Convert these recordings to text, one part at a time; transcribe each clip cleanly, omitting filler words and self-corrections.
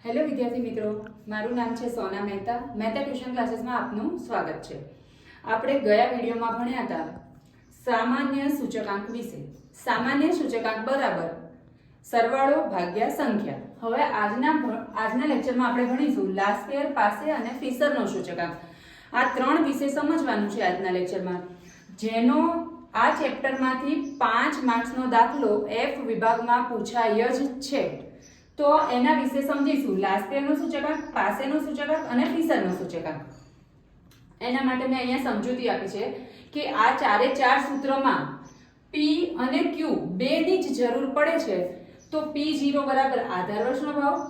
Hello વિદ્યાર્થી મિત્રો, મારું નામ છે સોના મહેતા. મહેતા ટ્યુશન ક્લાસીસમાં આપનું સ્વાગત છે. આપણે ગયા વિડીયોમાં ભણ્યા હતા સામાન્ય સૂચકાંક વિશે. સામાન્ય સૂચકાંક બરાબર સરવાળો ભાગ્યા સંખ્યા. હવે આજના લેક્ચરમાં આપણે ભણીશું લાસ્પેર, પાસે અને ફિશરનો સૂચકાંક. આ ત્રણ વિશે સમજવાનું છે આજના લેક્ચરમાં, જેનો આ ચેપ્ટરમાંથી 5 માર્ક્સનો દાખલો F વિભાગમાં પૂછાય જ છે. તો એના વિશે સમજીશું, લાસ્પેરનો સૂચકાંક, પાસેનો સૂચકાંક અને ફિશરનો સૂચકાંક. એના માટે મેં અહીંયા સમજૂતી આપી છે કે આ ચારે ચાર સૂત્રમાં P અને Q બેની જ જરૂર પડે છે. તો P0 બરાબર આધાર વર્ષનો ભાવ,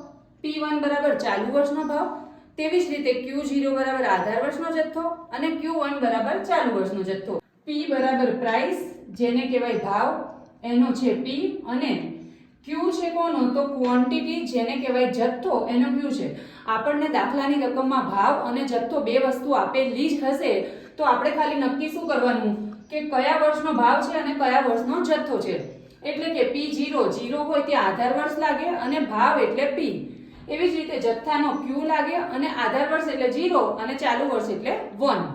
P1 બરાબર ચાલુ વર્ષનો ભાવ, તેવી જ રીતે Q0 બરાબર આધાર વર્ષનો જથ્થો અને Q1 બરાબર ચાલુ વર્ષનો જથ્થો. P બરાબર પ્રાઇસ, જેને કહેવાય ભાવ, એનો છે P, અને Q છે કોનો? તો ક્વોન્ટિટી, જેને કહેવાય જથ્થો, એનો Q છે. આપણને દાખલાની રકમમાં ભાવ અને જથ્થો બે વસ્તુ આપેલી જ હશે તો આપણે ખાલી નક્કી શું કરવાનું કે કયા વર્ષનો ભાવ છે અને કયા વર્ષનો જથ્થો છે. એટલે કે P0 0 હોય ત્યાં આધાર વર્ષ લાગે અને ભાવ એટલે P. એવી જ રીતે જથ્થાનો Q લાગે અને આધાર વર્ષ એટલે 0 અને ચાલુ વર્ષ એટલે 1.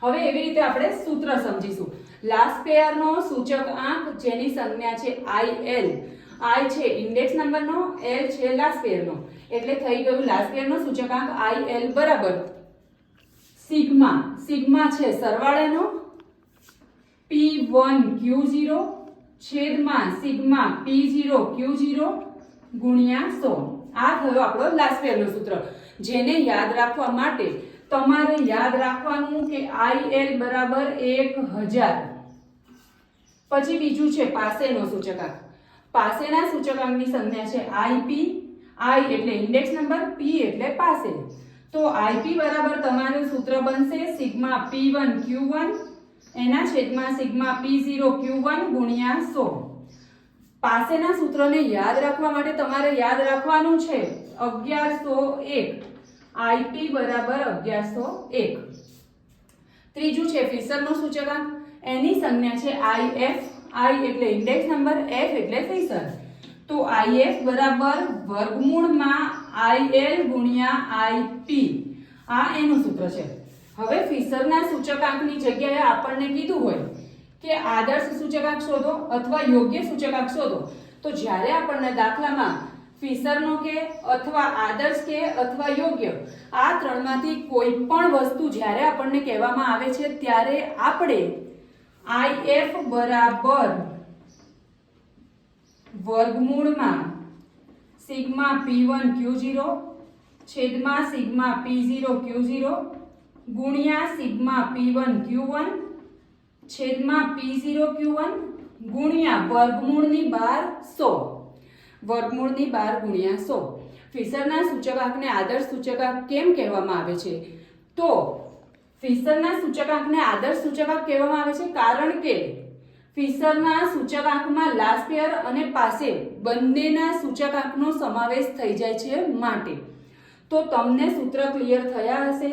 હવે એવી રીતે આપણે સૂત્ર સમજીશું. લાસ્પેરનો સૂચકાંક, જેની સંજ્ઞા છે IL. I છે ઇન્ડેક્સ નંબરનો, L છે લાસ્પેરનો. એટલે થઈ ગયું લાસ્પેરનો સૂચકાંક IL બરાબર સિગ્મા. સિગ્મા છે સરવાળાનો P1 Q0 છેદમાં સિગ્મા P0 Q0 ગુણ્યા 100. આ થયો આપણો લાસ્પેરનો સૂત્ર, જેને યાદ રાખવા માટે તમારે યાદ રાખવાનું કે IL બરાબર 1000. પછી બીજું છે પાસેનો સૂચકાંક. પાસેના સૂચકાંકની સંજ્ઞા છે IP. I એટલે ઇન્ડેક્સ નંબર, P એટલે પાસે. તો IP બરાબર તમારું સૂત્ર બનશે સિગ્મા P1 Q1 એના છેદમાં સિગ્મા P0 Q1 ગુણ્યા 100. પાસેના સૂત્રને યાદ રાખવા માટે તમારે યાદ રાખવાનું છે 1101. IP બરાબર 1101. ત્રીજું છે ફિશરનો સૂચકાંક. એની સંજ્ઞા છે IF. I એટલે ઇન્ડેક્સ નંબર, F એટલે ફિશર. તો IF બરાબર વર્ગમૂળમાં IL ગુણ્યા IP. આ એનું સૂત્ર છે. હવે ફિશરના સૂચકાંકની જગ્યાએ આપણને કીધું હોય કે આદર્શ સૂચકાંક શોધો અથવા યોગ્ય સૂચકાંક શોધો, તો જ્યારે આપણને દાખલામાં ફિશરનો કે અથવા આદર્શ કે અથવા યોગ્ય, આ ત્રણમાંથી કોઈ પણ વસ્તુ જ્યારે આપણને કહેવામાં આવે છે ત્યારે આપણે IF બરાબર વર્ગમૂળમાં સિગ્મા P1 Q0 છેદમાં સિગ્મા P0 Q0 ગુણ્યા સિગ્મા P1 Q1 છેદમાં P0 Q1 ગુણ્યા વર્ગમૂળની 12 100. વર્ગમૂળની 12 ગુણ્યા 100. ફિશરના સૂચકાંકને આદર્શ સૂચકાંક કેમ કહેવામાં આવે છે? તો ફિશરના સૂચકાંકને આદર્શ સૂચકાંક કહેવામાં આવે છે કારણ કે ફિશરના સૂચકાંકમાં લાસ્પેર અને પાસે બંનેના સૂચકાંકનો સમાવેશ થઈ જાય છે માટે. તો તમને સૂત્ર ક્લિયર થયા હશે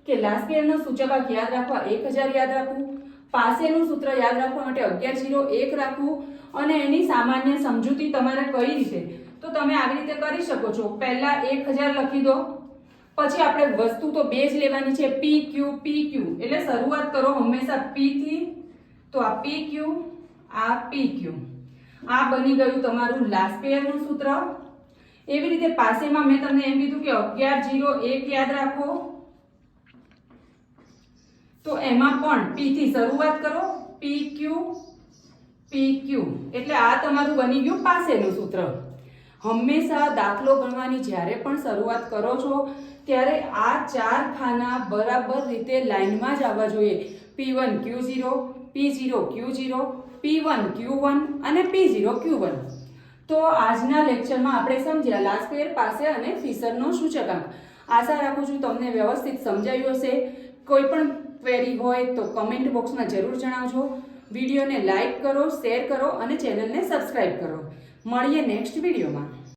કે લાસ્પેરનો સૂચકાંક યાદ રાખવા 1000 યાદ રાખવું, પાસેનું સૂત્ર યાદ રાખવા માટે 1101 રાખવું, અને એની સામાન્ય સમજૂતી તમારે કઈ રીતે, તો તમે આવી રીતે કરી શકો છો. પહેલા 1000 લખી દો, પછી આપણે વસ્તુ તો બે જ લેવાની છે, PQ PQ. એટલે શરૂઆત કરો હંમેશા P થી. તો આ PQ, આ PQ. આ બની ગયું તમારું લાસ્પેરનું સૂત્ર. એવી રીતે પાસેમાં મેં તમને એમ કીધું કે 1101 યાદ રાખો, તો એમાં પણ P થી શરૂઆત કરો, PQ PQ. એટલે આ તમારું બની ગયું પાસેનું સૂત્ર. હંમેશા દાખલો ગણવાની જ્યારે પણ શરૂઆત કરો છો ત્યારે આ ચાર ખાના બરાબર રીતે લાઈનમાં જ આવવા જોઈએ. P1 Q0, P0 Q0, P1 Q1 અને P0 Q1. તો આજના લેક્ચરમાં આપણે સમજ્યા લાસ્પેર, પાસે અને ફિશરનો સૂચકાંક. આશા રાખું છું તમને વ્યવસ્થિત સમજાયું હશે. કોઈ પણ ક્વેરી હોય તો કમેન્ટ બોક્સમાં જરૂર જણાવજો. વિડીયોને લાઈક કરો, શેર કરો અને ચેનલને સબસ્ક્રાઇબ કરો. મળીએ નેક્સ્ટ વિડીયોમાં.